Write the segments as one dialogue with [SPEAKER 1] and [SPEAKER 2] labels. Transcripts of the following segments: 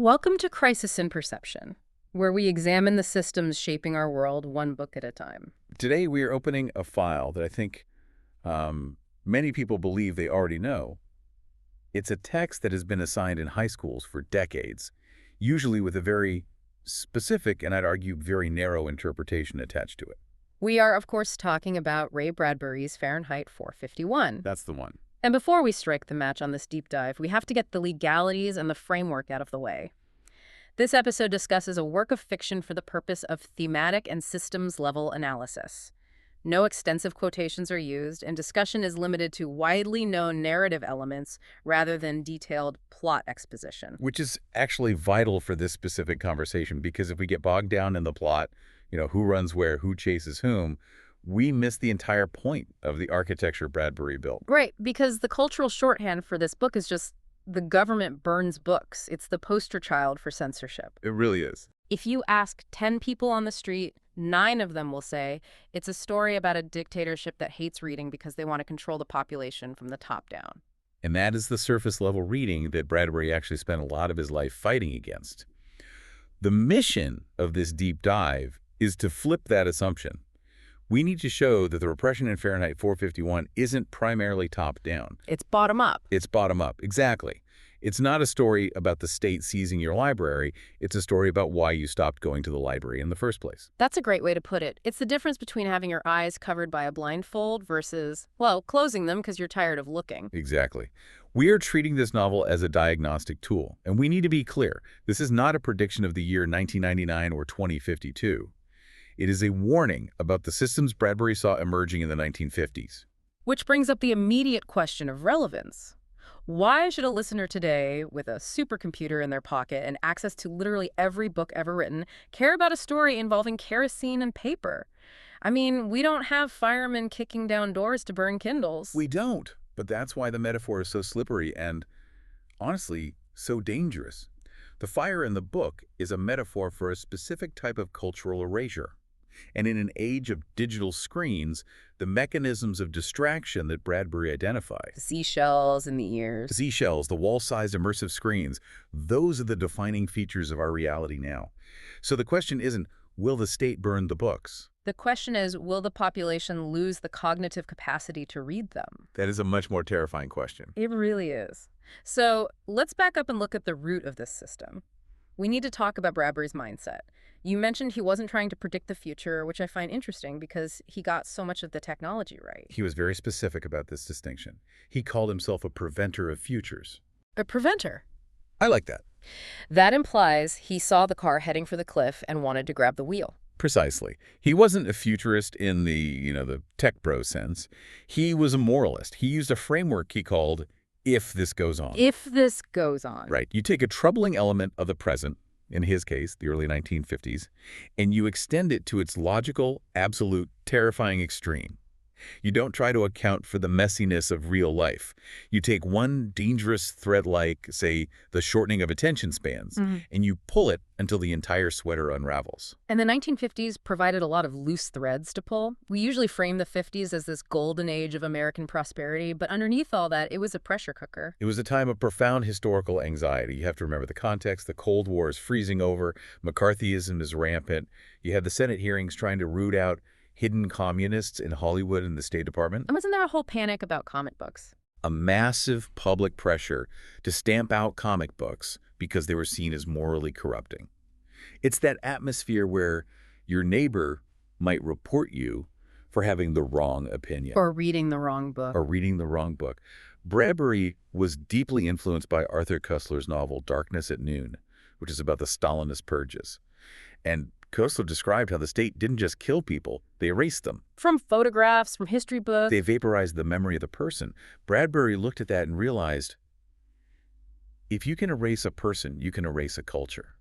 [SPEAKER 1] Welcome to Crisis in Perception, where we examine the systems shaping our world one book at a time.
[SPEAKER 2] Today, we are opening a file that I think many people believe they already know. It's a text that has been assigned in high schools for decades, usually with a very specific and I'd argue very narrow interpretation attached to it.
[SPEAKER 1] We are, of course, talking about Ray Bradbury's Fahrenheit 451.
[SPEAKER 2] That's the one.
[SPEAKER 1] And before we strike the match on this deep dive, we have to get the legalities and the framework out of the way. This episode discusses a work of fiction for the purpose of thematic and systems-level analysis. No extensive quotations are used, and discussion is limited to widely known narrative elements rather than detailed plot exposition.
[SPEAKER 2] Which is actually vital for this specific conversation, because if we get bogged down in the plot, who runs where, who chases whom, we miss the entire point of the architecture Bradbury built.
[SPEAKER 1] Right, because the cultural shorthand for this book is just the government burns books. It's the poster child for censorship.
[SPEAKER 2] It really is.
[SPEAKER 1] If you ask 10 people on the street, 9 of them will say it's a story about a dictatorship that hates reading because they want to control the population from the top down.
[SPEAKER 2] And that is the surface-level reading that Bradbury actually spent a lot of his life fighting against. The mission of this deep dive is to flip that assumption. We need to show that the repression in Fahrenheit 451 isn't primarily top-down.
[SPEAKER 1] It's bottom-up.
[SPEAKER 2] It's bottom-up, exactly. It's not a story about the state seizing your library. It's a story about why you stopped going to the library in the first place.
[SPEAKER 1] That's a great way to put it. It's the difference between having your eyes covered by a blindfold versus, well, closing them because you're tired of looking.
[SPEAKER 2] Exactly. We are treating this novel as a diagnostic tool, and we need to be clear. This is not a prediction of the year 1999 or 2052. It is a warning about the systems Bradbury saw emerging in the 1950s.
[SPEAKER 1] Which brings up the immediate question of relevance. Why should a listener today, with a supercomputer in their pocket and access to literally every book ever written, care about a story involving kerosene and paper? I mean, we don't have firemen kicking down doors to burn Kindles.
[SPEAKER 2] We don't, but that's why the metaphor is so slippery and, honestly, so dangerous. The fire in the book is a metaphor for a specific type of cultural erasure. And in an age of digital screens, the mechanisms of distraction that Bradbury identified—
[SPEAKER 1] the seashells in the ears.
[SPEAKER 2] the seashells, the wall-sized immersive screens, those are the defining features of our reality now. So the question isn't, will the state burn the books?
[SPEAKER 1] The question is, will the population lose the cognitive capacity to read them?
[SPEAKER 2] That is a much more terrifying question.
[SPEAKER 1] It really is. So let's back up and look at the root of this system. We need to talk about Bradbury's mindset. You mentioned he wasn't trying to predict the future, which I find interesting because he got so much of the technology right.
[SPEAKER 2] He was very specific about this distinction. He called himself a preventer of futures.
[SPEAKER 1] A preventer.
[SPEAKER 2] I like that.
[SPEAKER 1] That implies he saw the car heading for the cliff and wanted to grab the wheel.
[SPEAKER 2] Precisely. He wasn't a futurist in the tech bro sense. He was a moralist. He used a framework he called "if this goes on."
[SPEAKER 1] If this goes on.
[SPEAKER 2] Right. You take a troubling element of the present, in his case, the early 1950s, and you extend it to its logical, absolute, terrifying extreme. You don't try to account for the messiness of real life. You take one dangerous thread like, say, the shortening of attention spans, and you pull it until the entire sweater unravels.
[SPEAKER 1] And the 1950s provided a lot of loose threads to pull. We usually frame the 50s as this golden age of American prosperity, but underneath all that, it was a pressure cooker.
[SPEAKER 2] It was a time of profound historical anxiety. You have to remember the context. The Cold War is freezing over. McCarthyism is rampant. You had the Senate hearings trying to root out hidden communists in Hollywood and the State Department.
[SPEAKER 1] And wasn't there a whole panic about comic books?
[SPEAKER 2] A massive public pressure to stamp out comic books because they were seen as morally corrupting. It's that atmosphere where your neighbor might report you for having the wrong opinion.
[SPEAKER 1] Or reading the wrong book.
[SPEAKER 2] Or reading the wrong book. Bradbury was deeply influenced by Arthur Koestler's novel Darkness at Noon, which is about the Stalinist purges. And Koestler described how the state didn't just kill people, they erased them.
[SPEAKER 1] From photographs, from history books.
[SPEAKER 2] They vaporized the memory of the person. Bradbury looked at that and realized, if you can erase a person, you can erase a culture.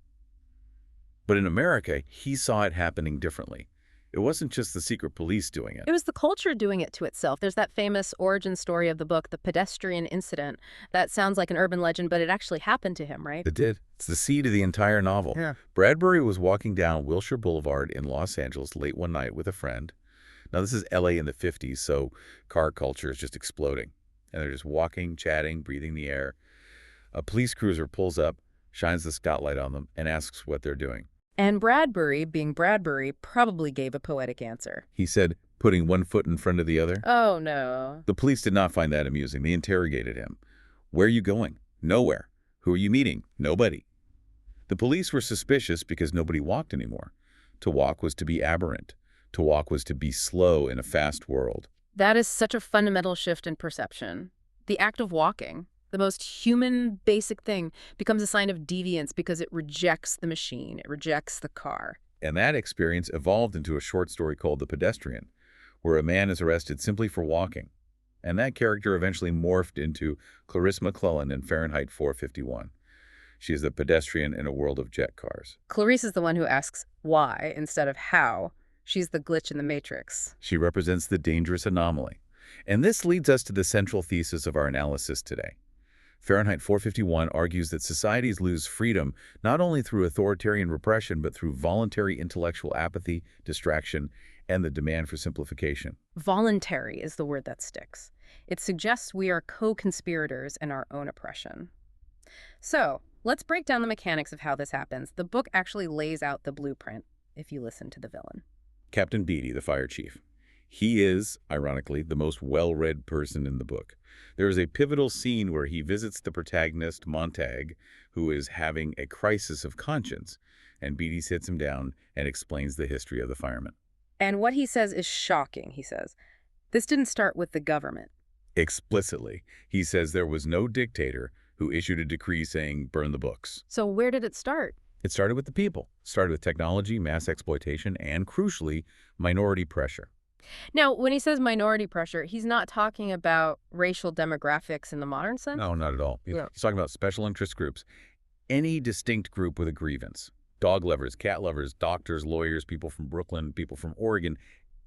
[SPEAKER 2] But in America, he saw it happening differently. It wasn't just the secret police doing it.
[SPEAKER 1] It was the culture doing it to itself. There's that famous origin story of the book, The Pedestrian Incident. That sounds like an urban legend, but it actually happened to him, right?
[SPEAKER 2] It did. It's the seed of the entire novel.
[SPEAKER 1] Yeah.
[SPEAKER 2] Bradbury was walking down Wilshire Boulevard in Los Angeles late one night with a friend. Now, this is LA in the 50s, so car culture is just exploding. And they're just walking, chatting, breathing the air. A police cruiser pulls up. shines the spotlight on them, and asks what they're doing.
[SPEAKER 1] And Bradbury, being Bradbury, probably gave a poetic answer.
[SPEAKER 2] He said, putting one foot in front of the other.
[SPEAKER 1] Oh, no.
[SPEAKER 2] The police did not find that amusing. They interrogated him. Where are you going? Nowhere. Who are you meeting? Nobody. The police were suspicious because nobody walked anymore. To walk was to be aberrant. To walk was to be slow in a fast world.
[SPEAKER 1] That is such a fundamental shift in perception. The act of walking, the most human, basic thing, becomes a sign of deviance because it rejects the machine. It rejects the car.
[SPEAKER 2] And that experience evolved into a short story called The Pedestrian, where a man is arrested simply for walking. And that character eventually morphed into Clarice McClellan in Fahrenheit 451. She is the pedestrian in a world of jet cars.
[SPEAKER 1] Clarice is the one who asks why instead of how. She's the glitch in the matrix.
[SPEAKER 2] She represents the dangerous anomaly. And this leads us to the central thesis of our analysis today. Fahrenheit 451 argues that societies lose freedom not only through authoritarian repression, but through voluntary intellectual apathy, distraction, and the demand for simplification.
[SPEAKER 1] Voluntary is the word that sticks. It suggests we are co-conspirators in our own oppression. So, let's break down the mechanics of how this happens. The book actually lays out the blueprint, if you listen to the villain.
[SPEAKER 2] Captain Beatty, the fire chief. He is, ironically, the most well-read person in the book. There is a pivotal scene where he visits the protagonist, Montag, who is having a crisis of conscience, and Beatty sits him down and explains the history of the firemen.
[SPEAKER 1] And what he says is shocking, he says. This didn't start with the government.
[SPEAKER 2] Explicitly, he says there was no dictator who issued a decree saying, burn the books.
[SPEAKER 1] So where did it start?
[SPEAKER 2] It started with the people. It started with technology, mass exploitation, and, crucially, minority pressure.
[SPEAKER 1] Now, when he says minority pressure, he's not talking about racial demographics in the modern sense?
[SPEAKER 2] No, not at all.
[SPEAKER 1] Yeah.
[SPEAKER 2] He's talking about special interest groups. Any distinct group with a grievance. Dog lovers, cat lovers, doctors, lawyers, people from Brooklyn, people from Oregon.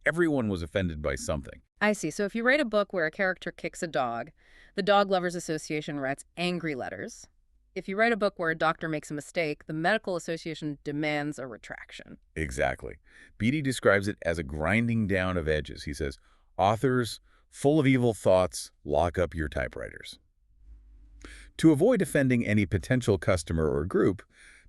[SPEAKER 2] Everyone was offended by something.
[SPEAKER 1] I see. So if you write a book where a character kicks a dog, the Dog Lovers Association writes angry letters. If you write a book where a doctor makes a mistake, the Medical Association demands a retraction.
[SPEAKER 2] Exactly. Beatty describes it as a grinding down of edges. He says, authors full of evil thoughts, lock up your typewriters. To avoid offending any potential customer or group,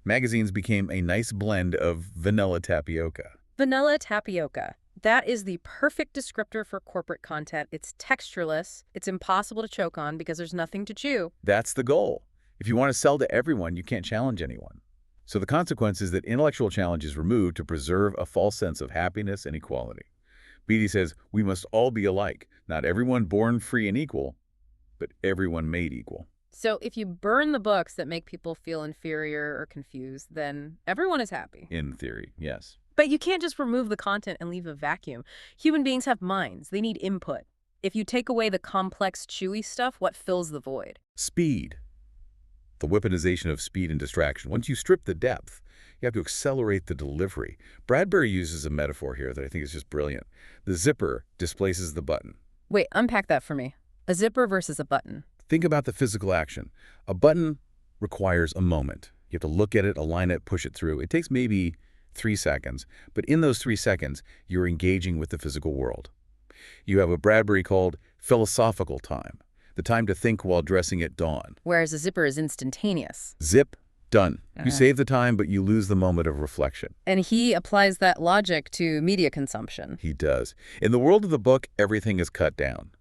[SPEAKER 2] magazines became a nice blend of vanilla tapioca.
[SPEAKER 1] Vanilla tapioca. That is the perfect descriptor for corporate content. It's textureless. It's impossible to choke on because there's nothing to chew.
[SPEAKER 2] That's the goal. If you want to sell to everyone, you can't challenge anyone. So the consequence is that intellectual challenge is removed to preserve a false sense of happiness and equality. Beatty says we must all be alike, not everyone born free and equal, but everyone made equal.
[SPEAKER 1] So if you burn the books that make people feel inferior or confused, then everyone is happy.
[SPEAKER 2] In theory, yes.
[SPEAKER 1] But you can't just remove the content and leave a vacuum. Human beings have minds. They need input. If you take away the complex, chewy stuff, what fills the void?
[SPEAKER 2] Speed. The weaponization of speed and distraction. Once you strip the depth, you have to accelerate the delivery. Bradbury uses a metaphor here that I think is just brilliant. The zipper displaces the button.
[SPEAKER 1] Wait, unpack that for me. A zipper versus a button.
[SPEAKER 2] Think about the physical action. A button requires a moment. You have to look at it, align it, push it through. It takes maybe 3 seconds, but in those 3 seconds, you're engaging with the physical world. You have what Bradbury called philosophical time, the time to think while dressing at dawn.
[SPEAKER 1] Whereas a zipper is instantaneous.
[SPEAKER 2] Zip, done. You save the time, but you lose the moment of reflection.
[SPEAKER 1] And he applies that logic to media consumption.
[SPEAKER 2] He does. In the world of the book, everything is cut down.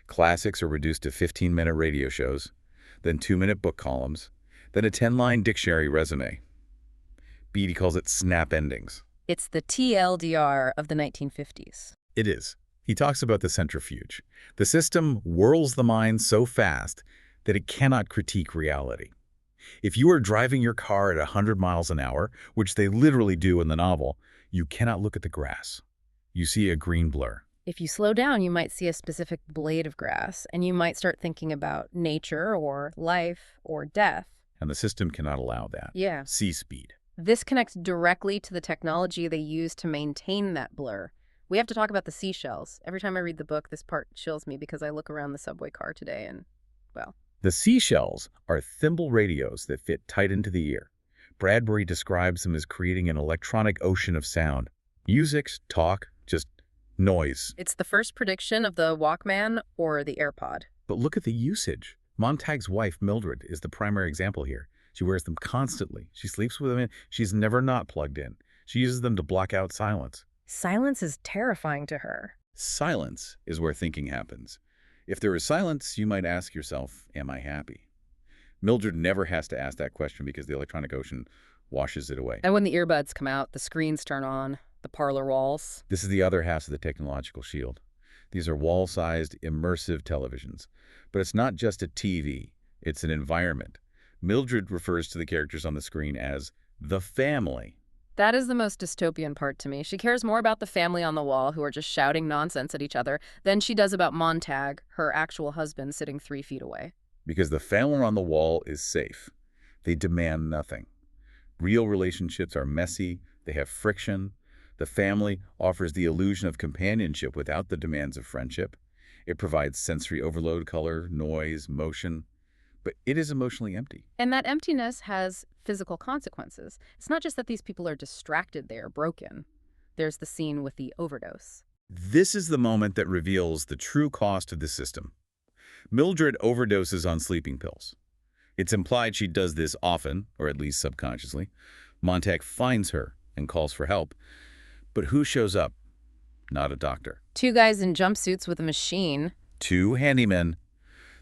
[SPEAKER 2] Classics are reduced to 15-minute radio shows, then 2-minute book columns, then a 10-line dictionary resume. Beatty calls it snap endings.
[SPEAKER 1] It's the TLDR of the 1950s.
[SPEAKER 2] It is. He talks about the centrifuge. The system whirls the mind so fast that it cannot critique reality. If you are driving your car at 100 miles an hour, which they literally do in the novel, you cannot look at the grass. You see a green blur.
[SPEAKER 1] If you slow down, you might see a specific blade of grass, and you might start thinking about nature or life or death.
[SPEAKER 2] And the system cannot allow that.
[SPEAKER 1] Yeah.
[SPEAKER 2] See speed.
[SPEAKER 1] This connects directly to the technology they use to maintain that blur. We have to talk about the seashells. Every time I read the book, this part chills me because I look around the subway car today and, well.
[SPEAKER 2] The seashells are thimble radios that fit tight into the ear. Bradbury describes them as creating an electronic ocean of sound. Music, talk, just noise.
[SPEAKER 1] It's the first prediction of the Walkman or the AirPod.
[SPEAKER 2] But look at the usage. Montag's wife, Mildred, is the primary example here. She wears them constantly. She sleeps with them in. She's never not plugged in. She uses them to block out silence.
[SPEAKER 1] Silence is terrifying to her.
[SPEAKER 2] Silence is where thinking happens. If there is silence, you might ask yourself, am I happy? Mildred never has to ask that question because the electronic ocean washes it away.
[SPEAKER 1] And when the earbuds come out, the screens turn on, the parlor walls.
[SPEAKER 2] This is the other half of the technological shield. These are wall-sized, immersive televisions. But it's not just a TV. It's an environment. Mildred refers to the characters on the screen as the family.
[SPEAKER 1] That is the most dystopian part to me. She cares more about the family on the wall who are just shouting nonsense at each other than she does about Montag, her actual husband, sitting 3 feet away.
[SPEAKER 2] Because the family on the wall is safe. They demand nothing. Real relationships are messy. They have friction. The family offers the illusion of companionship without the demands of friendship. It provides sensory overload, color, noise, motion. But it is emotionally empty.
[SPEAKER 1] And that emptiness has physical consequences. It's not just that these people are distracted, they are broken. There's the scene with the overdose.
[SPEAKER 2] This is the moment that reveals the true cost of the system. Mildred overdoses on sleeping pills. It's implied she does this often, or at least subconsciously. Montag finds her and calls for help. But who shows up? Not a doctor.
[SPEAKER 1] 2 guys in jumpsuits with a machine.
[SPEAKER 2] 2 handymen.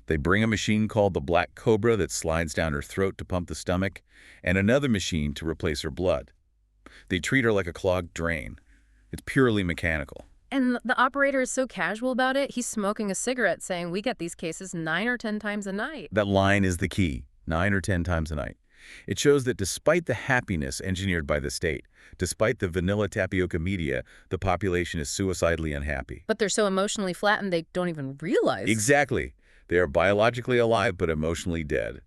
[SPEAKER 2] They bring a machine called the Black Cobra that slides down her throat to pump the stomach, and another machine to replace her blood. They treat her like a clogged drain. It's purely mechanical.
[SPEAKER 1] And the operator is so casual about it, he's smoking a cigarette saying, we get these cases 9 or 10 times a night.
[SPEAKER 2] That line is the key, 9 or 10 times a night. It shows that despite the happiness engineered by the state, despite the vanilla tapioca media, the population is suicidally unhappy.
[SPEAKER 1] But they're so emotionally flattened they don't even realize.
[SPEAKER 2] Exactly. They are biologically alive but emotionally dead.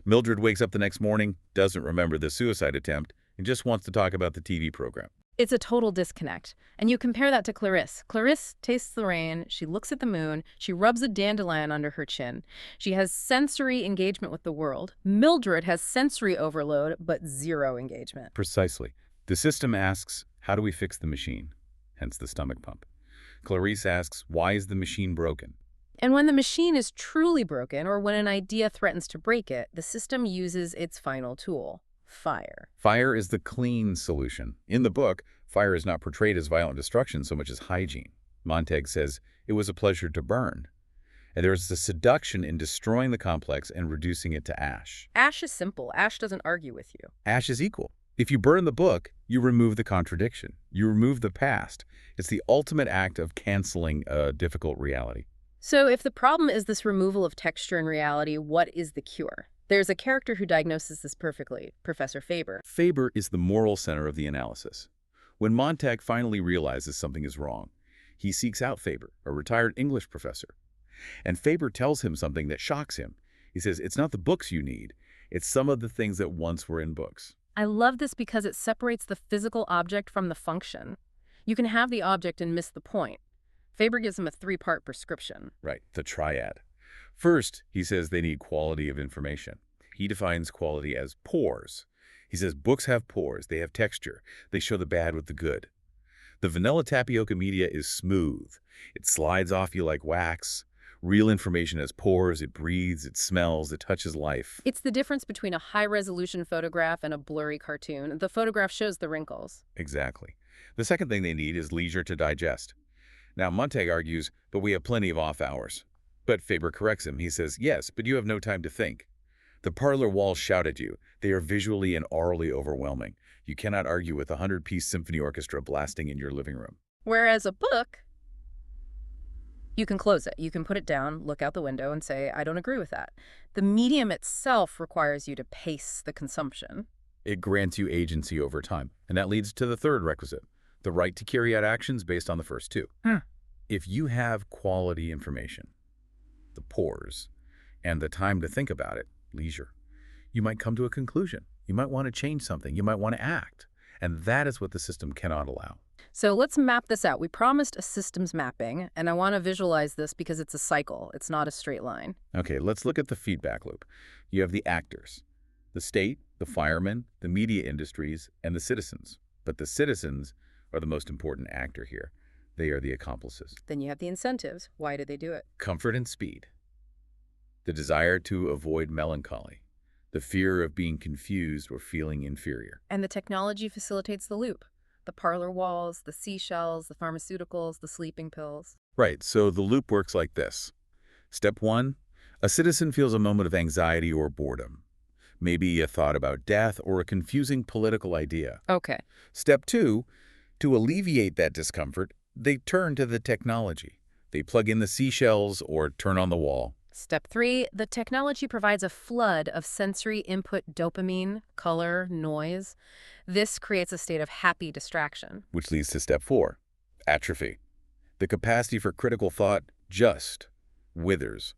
[SPEAKER 2] Mildred wakes up the next morning, doesn't remember the suicide attempt, and just wants to talk about the TV program.
[SPEAKER 1] It's a total disconnect. And you compare that to Clarisse. Clarisse tastes the rain, she looks at the moon, she rubs a dandelion under her chin. She has sensory engagement with the world. Mildred has sensory overload, but 0 engagement.
[SPEAKER 2] Precisely. The system asks, how do we fix the machine? Hence the stomach pump. Clarisse asks, why is the machine broken?
[SPEAKER 1] And when the machine is truly broken, or when an idea threatens to break it, the system uses its final tool, fire.
[SPEAKER 2] Fire is the clean solution. In the book, fire is not portrayed as violent destruction so much as hygiene. Montag says, it was a pleasure to burn. And there is a seduction in destroying the complex and reducing it to ash.
[SPEAKER 1] Ash is simple. Ash doesn't argue with you.
[SPEAKER 2] Ash is equal. If you burn the book, you remove the contradiction. You remove the past. It's the ultimate act of canceling a difficult reality.
[SPEAKER 1] So if the problem is this removal of texture and reality, what is the cure? There's a character who diagnoses this perfectly, Professor Faber.
[SPEAKER 2] Faber is the moral center of the analysis. When Montag finally realizes something is wrong, he seeks out Faber, a retired English professor. And Faber tells him something that shocks him. He says, it's not the books you need, it's some of the things that once were in books.
[SPEAKER 1] I love this because it separates the physical object from the function. You can have the object and miss the point. Faber gives him a 3-part prescription.
[SPEAKER 2] Right, the triad. First, he says they need quality of information. He defines quality as pores. He says books have pores, they have texture, they show the bad with the good. The vanilla tapioca media is smooth. It slides off you like wax. Real information has pores, it breathes, it smells, it touches life.
[SPEAKER 1] It's the difference between a high-resolution photograph and a blurry cartoon. The photograph shows the wrinkles.
[SPEAKER 2] Exactly. The second thing they need is leisure to digest. Now, Montag argues, but we have plenty of off hours. But Faber corrects him. He says, yes, but you have no time to think. The parlor walls shout at you. They are visually and orally overwhelming. You cannot argue with a 100-piece symphony orchestra blasting in your living room.
[SPEAKER 1] Whereas a book, you can close it. You can put it down, look out the window, and say, I don't agree with that. The medium itself requires you to pace the consumption.
[SPEAKER 2] It grants you agency over time. And that leads to the third requisite, the right to carry out actions based on the first 2. If you have quality information, the pores, and the time to think about it, leisure, you might come to a conclusion. You might want to change something. You might want to act. And that is what the system cannot allow.
[SPEAKER 1] So let's map this out. We promised a systems mapping, and I want to visualize this because it's a cycle. It's not a straight line.
[SPEAKER 2] Okay, let's look at the feedback loop. You have the actors, the state, the firemen, the media industries, and the citizens. But the citizens are the most important actor here. They are the accomplices.
[SPEAKER 1] Then you have the incentives. Why do they do it?
[SPEAKER 2] Comfort and speed. The desire to avoid melancholy. the fear of being confused or feeling inferior.
[SPEAKER 1] And the technology facilitates the loop. The parlor walls, the seashells, the pharmaceuticals, the sleeping pills.
[SPEAKER 2] Right, so the loop works like this. Step 1, a citizen feels a moment of anxiety or boredom. Maybe a thought about death or a confusing political idea.
[SPEAKER 1] Okay.
[SPEAKER 2] Step 2, to alleviate that discomfort, they turn to the technology. They plug in the seashells or turn on the wall.
[SPEAKER 1] Step 3, the technology provides a flood of sensory input dopamine, color, noise. This creates a state of happy distraction.
[SPEAKER 2] Which leads to step 4, atrophy. The capacity for critical thought just withers.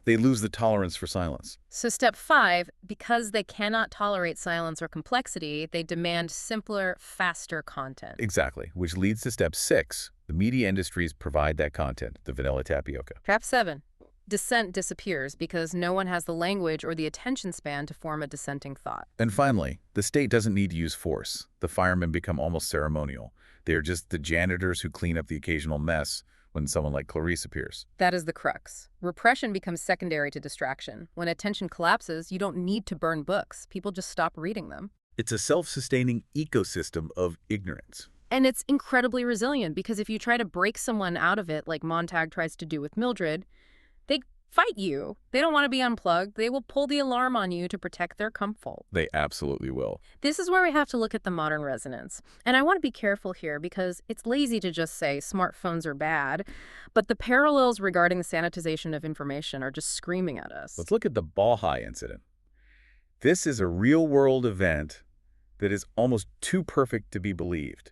[SPEAKER 2] They lose the tolerance for silence.
[SPEAKER 1] So step 5, because they cannot tolerate silence or complexity, they demand simpler, faster content.
[SPEAKER 2] Exactly, which leads to step 6. The media industries provide that content, the vanilla tapioca.
[SPEAKER 1] Trap 7. Dissent disappears because no one has the language or the attention span to form a dissenting thought.
[SPEAKER 2] And finally, the state doesn't need to use force. The firemen become almost ceremonial. They are just the janitors who clean up the occasional mess when someone like Clarice appears.
[SPEAKER 1] That is the crux. Repression becomes secondary to distraction. When attention collapses, you don't need to burn books. People just stop reading them.
[SPEAKER 2] It's a self-sustaining ecosystem of ignorance.
[SPEAKER 1] And it's incredibly resilient because if you try to break someone out of it, like Montag tries to do with Mildred, they fight you. They don't want to be unplugged. They will pull the alarm on you to protect their comfort.
[SPEAKER 2] They absolutely will.
[SPEAKER 1] This is where we have to look at the modern resonance. And I want to be careful here because it's lazy to just say smartphones are bad, but the parallels regarding the sanitization of information are just screaming at us.
[SPEAKER 2] Let's look at the Baha'i incident. This is a real-world event that is almost too perfect to be believed.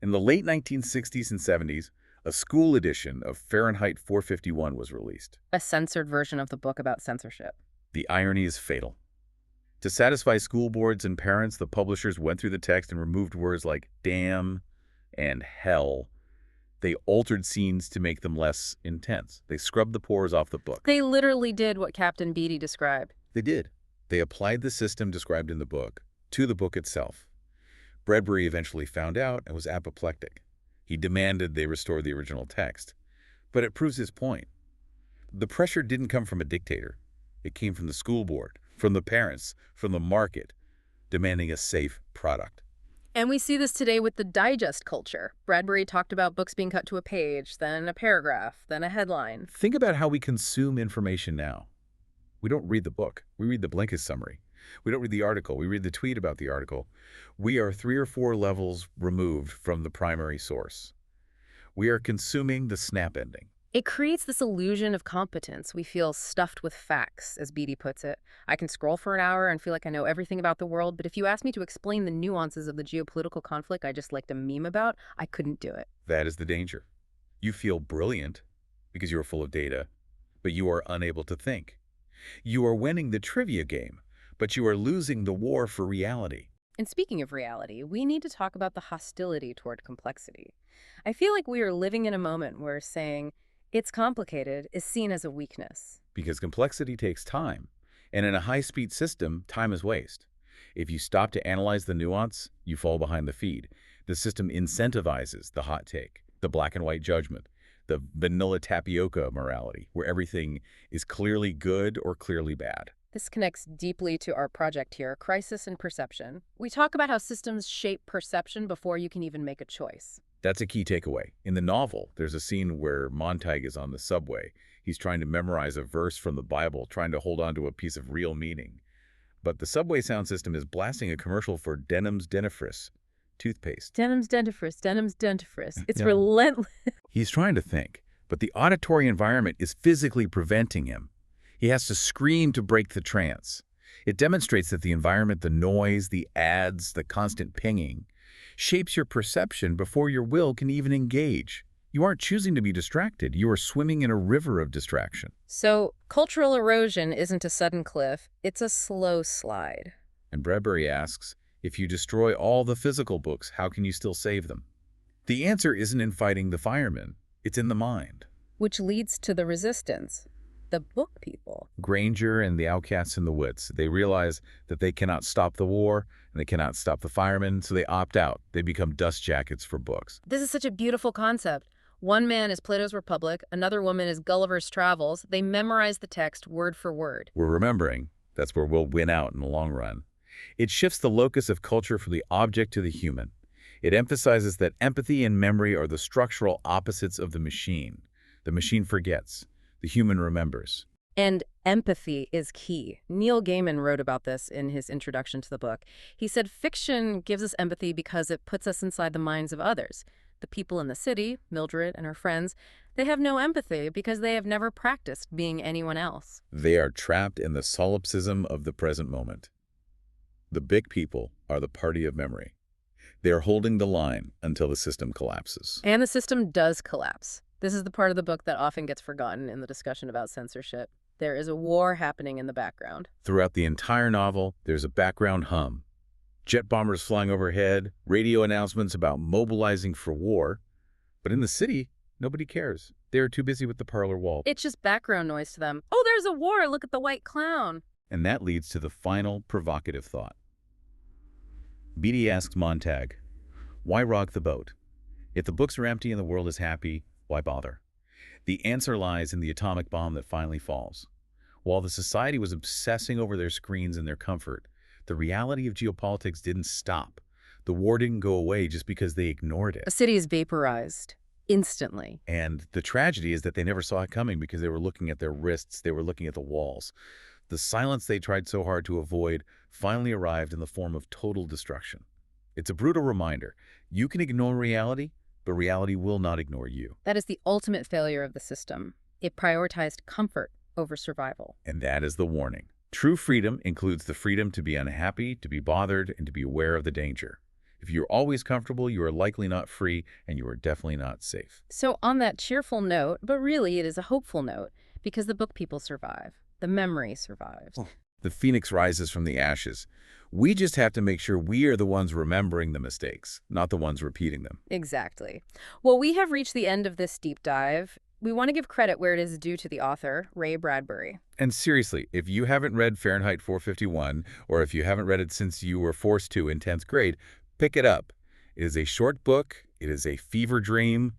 [SPEAKER 2] In the late 1960s and 70s, a school edition of Fahrenheit 451 was released.
[SPEAKER 1] A censored version of the book about censorship.
[SPEAKER 2] The irony is fatal. To satisfy school boards and parents, the publishers went through the text and removed words like damn and hell. They altered scenes to make them less intense. They scrubbed the pores off the book.
[SPEAKER 1] They literally did what Captain Beatty described.
[SPEAKER 2] They did. They applied the system described in the book to the book itself. Bradbury eventually found out and was apoplectic. He demanded they restore the original text. But it proves his point. The pressure didn't come from a dictator. It came from the school board, from the parents, from the market, demanding a safe product.
[SPEAKER 1] And we see this today with the digest culture. Bradbury talked about books being cut to a page, then a paragraph, then a headline.
[SPEAKER 2] Think about how we consume information now. We don't read the book. We read the Blinkist summary. We don't read the article. We read the tweet about the article. We are 3 or 4 levels removed from the primary source. We are consuming the snap ending.
[SPEAKER 1] It creates this illusion of competence. We feel stuffed with facts, as Beatty puts it. I can scroll for an hour and feel like I know everything about the world, but if you ask me to explain the nuances of the geopolitical conflict I just liked a meme about, I couldn't do it.
[SPEAKER 2] That is the danger. You feel brilliant because you are full of data, but you are unable to think. You are winning the trivia game, but you are losing the war for reality.
[SPEAKER 1] And speaking of reality, we need to talk about the hostility toward complexity. I feel like we are living in a moment where saying, it's complicated is seen as a weakness.
[SPEAKER 2] Because complexity takes time, and in a high-speed system, time is waste. If you stop to analyze the nuance, you fall behind the feed. The system incentivizes the hot take, the black and white judgment, the vanilla tapioca morality, where everything is clearly good or clearly bad.
[SPEAKER 1] This connects deeply to our project here, Crisis in Perception. We talk about how systems shape perception before you can even make a choice.
[SPEAKER 2] That's a key takeaway. In the novel, there's a scene where Montag is on the subway. He's trying to memorize a verse from the Bible, trying to hold on to a piece of real meaning. But the subway sound system is blasting a commercial for Denham's Dentifrice toothpaste.
[SPEAKER 1] Denham's Dentifrice, Denham's Dentifrice. It's relentless.
[SPEAKER 2] He's trying to think, but the auditory environment is physically preventing him. He has to scream to break the trance. It demonstrates that the environment, the noise, the ads, the constant pinging, shapes your perception before your will can even engage. You aren't choosing to be distracted. You are swimming in a river of distraction.
[SPEAKER 1] So, cultural erosion isn't a sudden cliff. It's a slow slide.
[SPEAKER 2] And Bradbury asks, if you destroy all the physical books, how can you still save them? The answer isn't in fighting the firemen. It's in the mind.
[SPEAKER 1] Which leads to the resistance. The book people.
[SPEAKER 2] Granger and the outcasts in the woods. They realize that they cannot stop the war and they cannot stop the firemen, so they opt out. They become dust jackets for books.
[SPEAKER 1] This is such a beautiful concept. One man is Plato's Republic, another woman is Gulliver's Travels. They memorize the text word for word.
[SPEAKER 2] We're remembering That's where we'll win out in the long run. It shifts the locus of culture from the object to the human. It emphasizes that empathy and memory are the structural opposites of the machine. The machine forgets. The human remembers.
[SPEAKER 1] And empathy is key. Neil Gaiman wrote about this in his introduction to the book. He said fiction gives us empathy because it puts us inside the minds of others. The people in the city, Mildred and her friends, they have no empathy because they have never practiced being anyone else.
[SPEAKER 2] They are trapped in the solipsism of the present moment. The big people are the party of memory. They are holding the line until the system collapses.
[SPEAKER 1] And the system does collapse. This is the part of the book that often gets forgotten in the discussion about censorship. There is a war happening in the background.
[SPEAKER 2] Throughout the entire novel, there's a background hum. Jet bombers flying overhead, radio announcements about mobilizing for war. But in the city, nobody cares. They're too busy with the parlor wall.
[SPEAKER 1] It's just background noise to them. Oh, there's a war! Look at the white clown!
[SPEAKER 2] And that leads to the final provocative thought. Beatty asks Montag, why rock the boat? If the books are empty and the world is happy, why bother? The answer lies in the atomic bomb that finally falls. While the society was obsessing over their screens and their comfort, the reality of geopolitics didn't stop. The war didn't go away just because they ignored it.
[SPEAKER 1] A city is vaporized instantly.
[SPEAKER 2] And the tragedy is that they never saw it coming because they were looking at their wrists, they were looking at the walls. The silence they tried so hard to avoid finally arrived in the form of total destruction. It's a brutal reminder. You can ignore reality, but reality will not ignore you.
[SPEAKER 1] That is the ultimate failure of the system. It prioritized comfort over survival.
[SPEAKER 2] And that is the warning. True freedom includes the freedom to be unhappy, to be bothered, and to be aware of the danger. If you're always comfortable, you are likely not free, and you are definitely not safe.
[SPEAKER 1] So on that cheerful note, but really it is a hopeful note, because the book people survive. The memory survives.
[SPEAKER 2] The phoenix rises from the ashes. We just have to make sure we are the ones remembering the mistakes, not the ones repeating them.
[SPEAKER 1] Exactly. Well, we have reached the end of this deep dive. We want to give credit where it is due to the author, Ray Bradbury.
[SPEAKER 2] And seriously, if you haven't read Fahrenheit 451, or if you haven't read it since you were forced to in 10th grade, pick it up. It is a short book. It is a fever dream.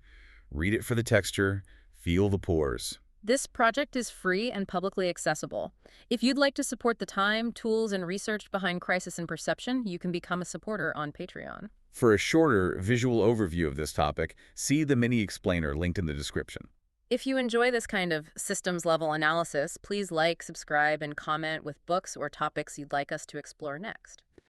[SPEAKER 2] Read it for the texture. Feel the pores.
[SPEAKER 1] This project is free and publicly accessible. If you'd like to support the time, tools, and research behind Crisis and Perception, you can become a supporter on Patreon.
[SPEAKER 2] For a shorter visual overview of this topic, see the mini explainer linked in the description.
[SPEAKER 1] If you enjoy this kind of systems-level analysis, please like, subscribe, and comment with books or topics you'd like us to explore next.